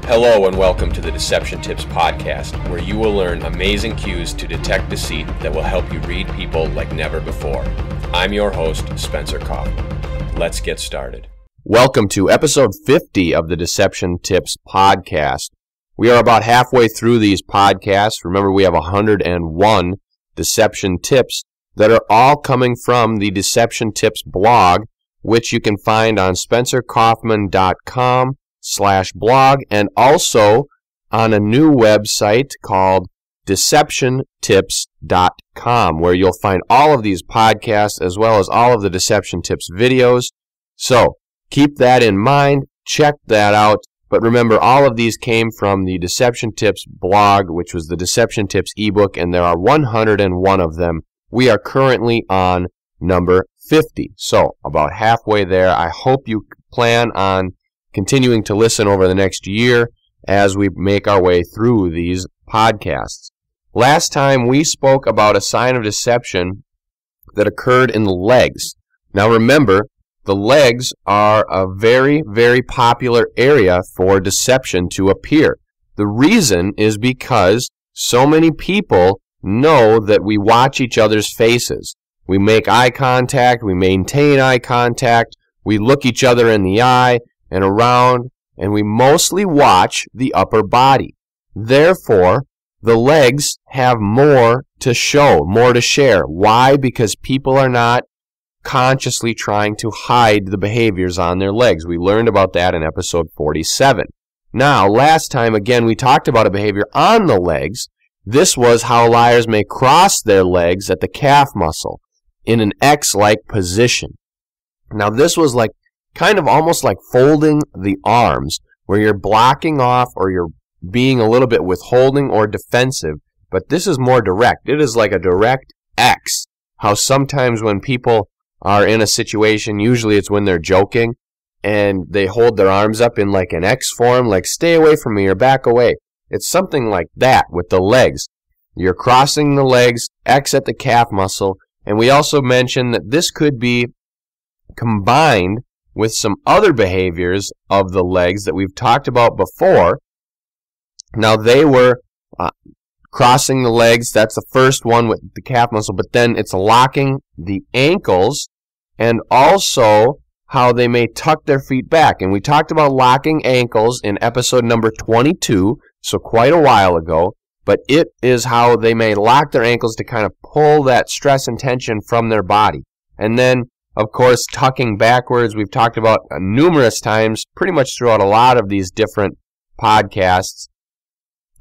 Hello and welcome to the Deception Tips podcast, where you will learn amazing cues to detect deceit that will help you read people like never before. I'm your host, Spencer Kaufman. Let's get started. Welcome to episode 50 of the Deception Tips podcast. We are about halfway through these podcasts. Remember, we have 101 deception tips that are all coming from the Deception Tips blog, which you can find on spencerkaufman.com/blog and also on a new website called deceptiontips.com, where you'll find all of these podcasts as well as all of the Deception Tips videos. So keep that in mind, check that out. But remember, all of these came from the Deception Tips blog, which was the Deception Tips ebook, and there are 101 of them. We are currently on number 50, so about halfway there. I hope you plan on continuing to listen over the next year as we make our way through these podcasts. Last time we spoke about a sign of deception that occurred in the legs. Now remember, the legs are a very, very popular area for deception to appear. The reason is because so many people know that we watch each other's faces. We make eye contact, we maintain eye contact, we look each other in the eye and around, and we mostly watch the upper body. Therefore, the legs have more to show, more to share. Why? Because people are not consciously trying to hide the behaviors on their legs. We learned about that in episode 47. Now, last time, again, we talked about a behavior on the legs. This was how liars may cross their legs at the calf muscle in an X-like position. Now, this was like kind of almost like folding the arms, where you're blocking off or you're being a little bit withholding or defensive, but this is more direct. It is like a direct X. How sometimes when people are in a situation, usually it's when they're joking, and they hold their arms up in like an X form, like stay away from me or back away. It's something like that with the legs. You're crossing the legs, X at the calf muscle, and we also mentioned that this could be combined with some other behaviors of the legs that we've talked about before. Now, they were crossing the legs. That's the first one with the calf muscle, but then it's locking the ankles and also how they may tuck their feet back. And we talked about locking ankles in episode number 22, so quite a while ago, but it is how they may lock their ankles to kind of pull that stress and tension from their body. And then, of course, tucking backwards, we've talked about numerous times, pretty much throughout a lot of these different podcasts,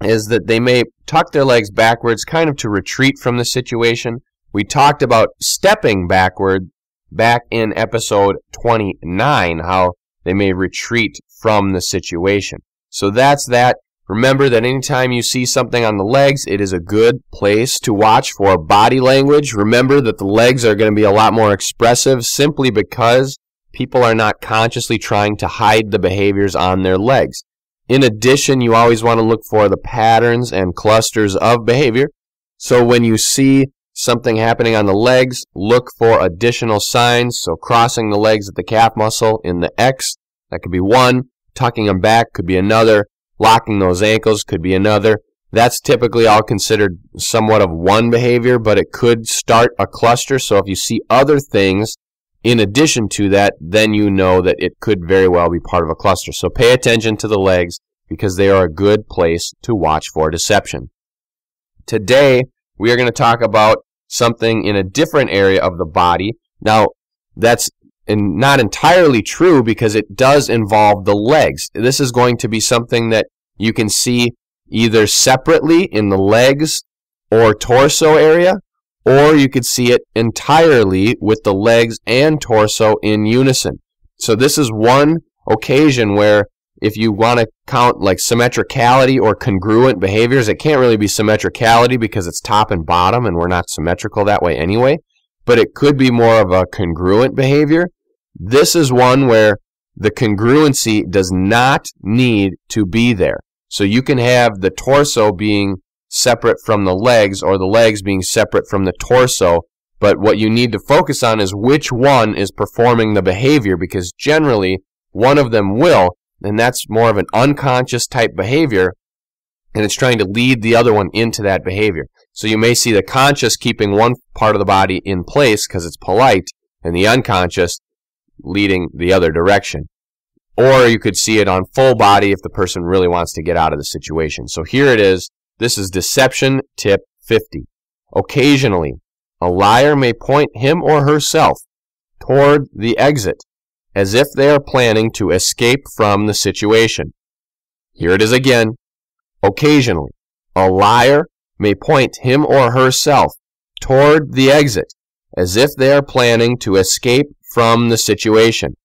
is that they may tuck their legs backwards kind of to retreat from the situation. We talked about stepping backward back in episode 29, how they may retreat from the situation. So that's that. Remember that anytime you see something on the legs, it is a good place to watch for body language. Remember that the legs are going to be a lot more expressive simply because people are not consciously trying to hide the behaviors on their legs. In addition, you always want to look for the patterns and clusters of behavior. So when you see something happening on the legs, look for additional signs. So crossing the legs at the calf muscle in the X, that could be one. Tucking them back could be another. Locking those ankles could be another. That's typically all considered somewhat of one behavior, but it could start a cluster. So if you see other things in addition to that, then you know that it could very well be part of a cluster. So pay attention to the legs because they are a good place to watch for deception. Today, we are going to talk about something in a different area of the body. Now, that's not entirely true because it does involve the legs. This is going to be something that you can see either separately in the legs or torso area, or you could see it entirely with the legs and torso in unison. So this is one occasion where if you want to count like symmetricality or congruent behaviors, it can't really be symmetricality because it's top and bottom and we're not symmetrical that way anyway, but it could be more of a congruent behavior. This is one where the congruency does not need to be there. So you can have the torso being separate from the legs or the legs being separate from the torso, but what you need to focus on is which one is performing the behavior, because generally one of them will, and that's more of an unconscious type behavior, and it's trying to lead the other one into that behavior. So you may see the conscious keeping one part of the body in place because it's polite, and the unconscious leading the other direction. Or you could see it on full body if the person really wants to get out of the situation. So here it is. This is deception tip 50. Occasionally, a liar may point him or herself toward the exit as if they are planning to escape from the situation. Here it is again. Occasionally, a liar may point him or herself toward the exit as if they are planning to escape from the situation.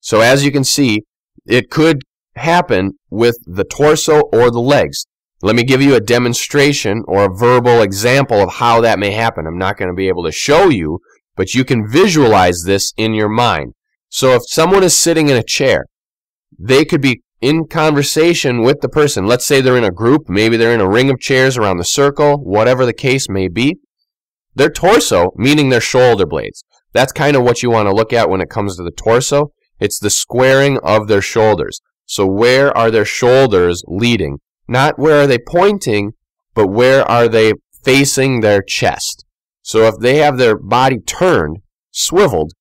So as you can see, it could happen with the torso or the legs. Let me give you a demonstration or a verbal example of how that may happen. I'm not going to be able to show you, but you can visualize this in your mind. So if someone is sitting in a chair, they could be in conversation with the person. Let's say they're in a group, maybe they're in a ring of chairs around the circle, whatever the case may be. Their torso, meaning their shoulder blades, that's kind of what you want to look at when it comes to the torso. It's the squaring of their shoulders. So where are their shoulders leading? Not where are they pointing, but where are they facing their chest? So if they have their body turned, swiveled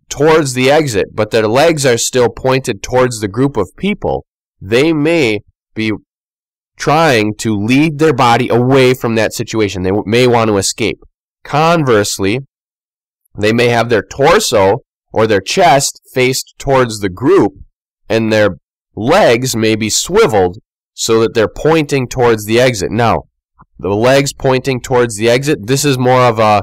towards the exit, but their legs are still pointed towards the group of people, they may be trying to lead their body away from that situation. They may want to escape. Conversely, they may have their torso or their chest faced towards the group, and their legs may be swiveled so that they're pointing towards the exit. Now, the legs pointing towards the exit, this is more of a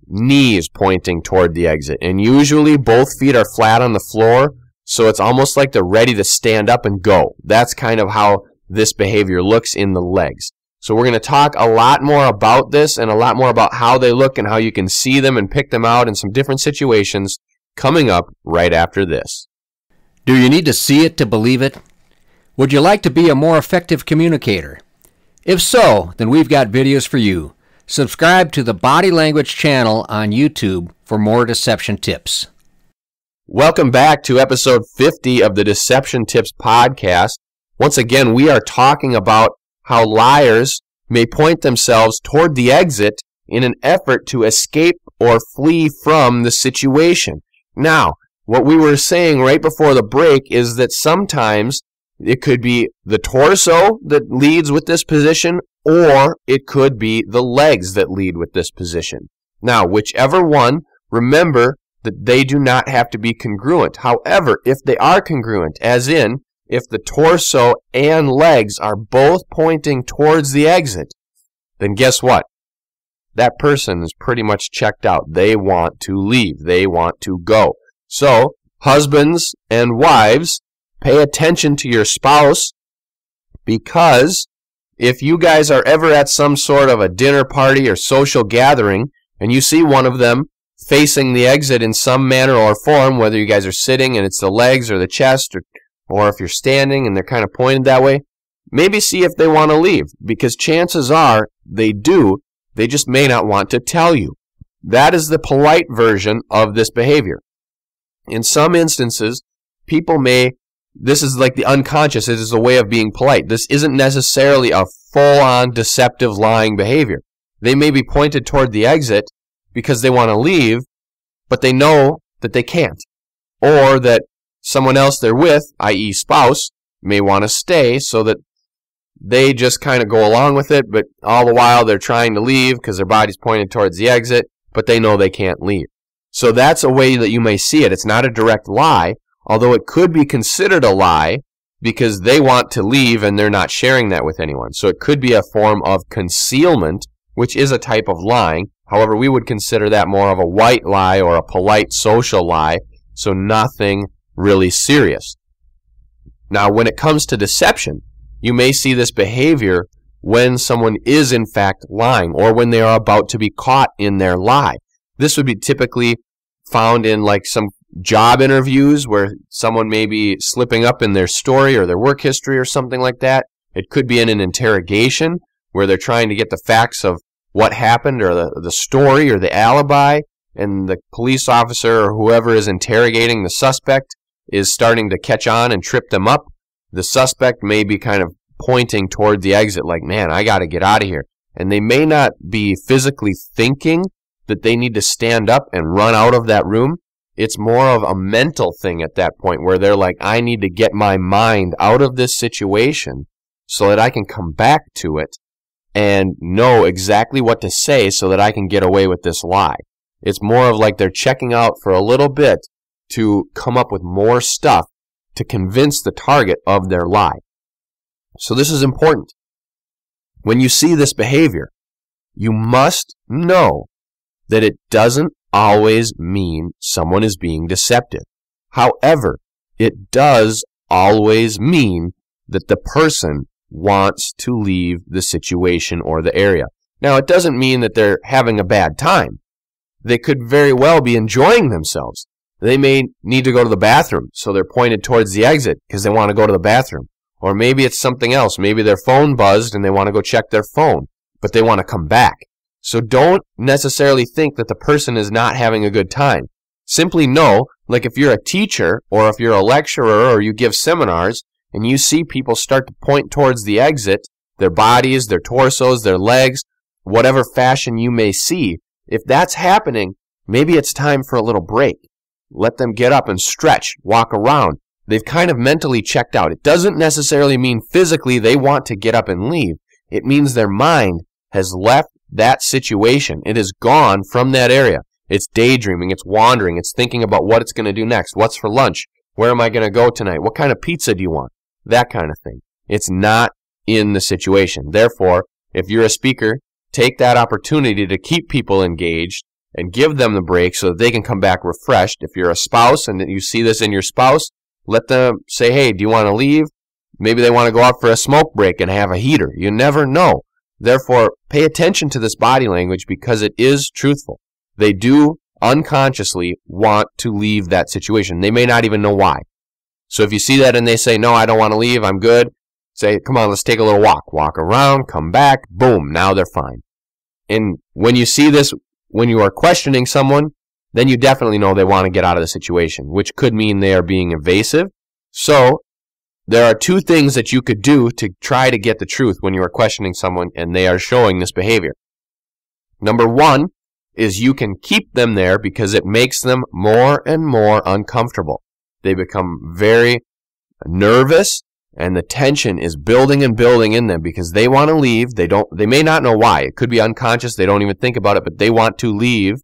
knees pointing toward the exit. And usually both feet are flat on the floor, so it's almost like they're ready to stand up and go. That's kind of how this behavior looks in the legs. So we're going to talk a lot more about this and a lot more about how they look and how you can see them and pick them out in some different situations coming up right after this. Do you need to see it to believe it? Would you like to be a more effective communicator? If so, then we've got videos for you. Subscribe to the Body Language channel on YouTube for more deception tips. Welcome back to episode 50 of the Deception Tips podcast. Once again, we are talking about how liars may point themselves toward the exit in an effort to escape or flee from the situation. Now, what we were saying right before the break is that sometimes it could be the torso that leads with this position, or it could be the legs that lead with this position. Now, whichever one, remember that they do not have to be congruent. However, if they are congruent, as in, if the torso and legs are both pointing towards the exit, then guess what? That person is pretty much checked out. They want to leave. They want to go. So, husbands and wives, pay attention to your spouse, because if you guys are ever at some sort of a dinner party or social gathering and you see one of them facing the exit in some manner or form, whether you guys are sitting and it's the legs or the chest, or if you're standing and they're kind of pointed that way, maybe see if they want to leave, because chances are they do. They just may not want to tell you. That is the polite version of this behavior. In some instances, people may, this is like the unconscious, it is a way of being polite. This isn't necessarily a full-on deceptive lying behavior. They may be pointed toward the exit because they want to leave, but they know that they can't. Or that someone else they're with, i.e. spouse, may want to stay so that they just kind of go along with it, but all the while they're trying to leave because their body's pointed towards the exit, but they know they can't leave. So that's a way that you may see it. It's not a direct lie, although it could be considered a lie because they want to leave and they're not sharing that with anyone. So it could be a form of concealment, which is a type of lying. However, we would consider that more of a white lie or a polite social lie, so nothing really serious. Now, when it comes to deception, you may see this behavior when someone is in fact lying or when they are about to be caught in their lie. This would be typically found in like some job interviews where someone may be slipping up in their story or their work history or something like that. It could be in an interrogation where they're trying to get the facts of what happened or the story or the alibi, and the police officer or whoever is interrogating the suspect is starting to catch on and trip them up, the suspect may be kind of pointing toward the exit like, man, I got to get out of here. And they may not be physically thinking that they need to stand up and run out of that room. It's more of a mental thing at that point where they're like, I need to get my mind out of this situation so that I can come back to it and know exactly what to say so that I can get away with this lie. It's more of like they're checking out for a little bit to come up with more stuff to convince the target of their lie. So this is important. When you see this behavior, you must know that it doesn't always mean someone is being deceptive. However, it does always mean that the person wants to leave the situation or the area. Now, it doesn't mean that they're having a bad time. They could very well be enjoying themselves. They may need to go to the bathroom, so they're pointed towards the exit because they want to go to the bathroom. Or maybe it's something else. Maybe their phone buzzed and they want to go check their phone, but they want to come back. So don't necessarily think that the person is not having a good time. Simply know, like if you're a teacher or if you're a lecturer or you give seminars and you see people start to point towards the exit, their bodies, their torsos, their legs, whatever fashion you may see, if that's happening, maybe it's time for a little break. Let them get up and stretch, walk around. They've kind of mentally checked out. It doesn't necessarily mean physically they want to get up and leave. It means their mind has left that situation. It is gone from that area. It's daydreaming, it's wandering, it's thinking about what it's going to do next. What's for lunch? Where am I going to go tonight? What kind of pizza do you want? That kind of thing. It's not in the situation. Therefore, if you're a speaker, take that opportunity to keep people engaged and give them the break so that they can come back refreshed. If you're a spouse and you see this in your spouse, let them say, hey, do you want to leave? Maybe they want to go out for a smoke break and have a heater. You never know. Therefore, pay attention to this body language because it is truthful. They do unconsciously want to leave that situation. They may not even know why. So if you see that and they say, no, I don't want to leave, I'm good, say, come on, let's take a little walk. Walk around, come back, boom, now they're fine. And when you see this, when you are questioning someone, then you definitely know they want to get out of the situation, which could mean they are being evasive. So there are two things that you could do to try to get the truth when you are questioning someone and they are showing this behavior. Number one is you can keep them there because it makes them more and more uncomfortable. They become very nervous and the tension is building and building in them because they want to leave. They may not know why. It could be unconscious. They don't even think about it, but they want to leave.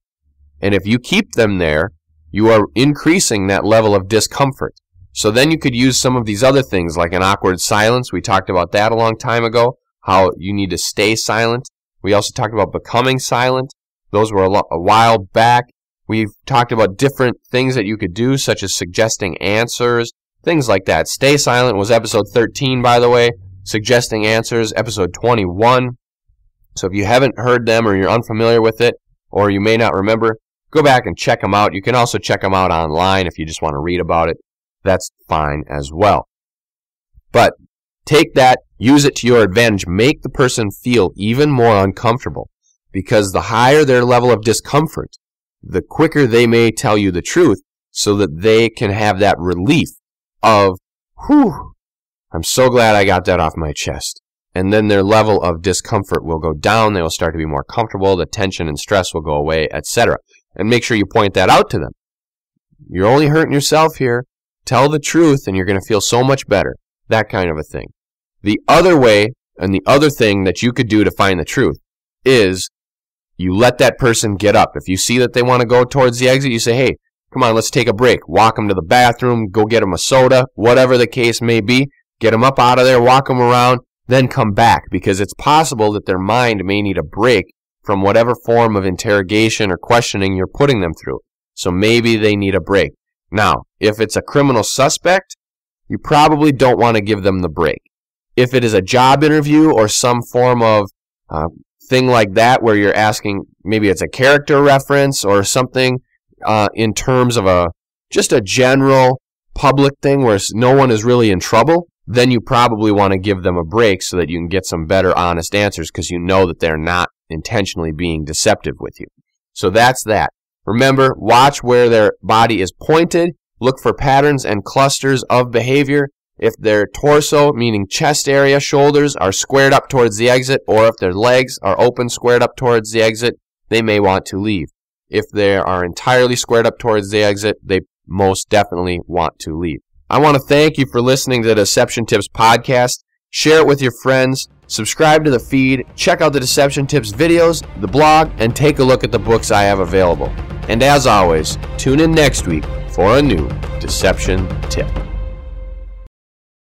And if you keep them there, you are increasing that level of discomfort. So then you could use some of these other things like an awkward silence. We talked about that a long time ago, how you need to stay silent. We also talked about becoming silent. Those were a while back. We've talked about different things that you could do, such as suggesting answers, things like that. Stay silent was episode 13, by the way. Suggesting answers, episode 21. So if you haven't heard them or you're unfamiliar with it, or you may not remember, go back and check them out. You can also check them out online if you just want to read about it. That's fine as well. But take that, use it to your advantage. Make the person feel even more uncomfortable because the higher their level of discomfort, the quicker they may tell you the truth so that they can have that relief of, whew, I'm so glad I got that off my chest. And then their level of discomfort will go down. They will start to be more comfortable. The tension and stress will go away, etc. And make sure you point that out to them. You're only hurting yourself here. Tell the truth and you're going to feel so much better. That kind of a thing. The other way and the other thing that you could do to find the truth is you let that person get up. If you see that they want to go towards the exit, you say, hey, come on, let's take a break. Walk them to the bathroom, go get them a soda, whatever the case may be. Get them up out of there, walk them around, then come back because it's possible that their mind may need a break from whatever form of interrogation or questioning you're putting them through. So maybe they need a break. Now, if it's a criminal suspect, you probably don't want to give them the break. If it is a job interview or some form of thing like that where you're asking, maybe it's a character reference or something in terms of just a general public thing where no one is really in trouble, then you probably want to give them a break so that you can get some better, honest answers because you know that they're not intentionally being deceptive with you. So that's that. Remember, watch where their body is pointed. look for patterns and clusters of behavior. If their torso, meaning chest area, shoulders, are squared up towards the exit, or if their legs are open, squared up towards the exit, they may want to leave. If they are entirely squared up towards the exit, they most definitely want to leave. I want to thank you for listening to the Deception Tips podcast. Share it with your friends. Subscribe to the feed. Check out the Deception Tips videos, the blog, and take a look at the books I have available. And as always, tune in next week for a new Deception Tip.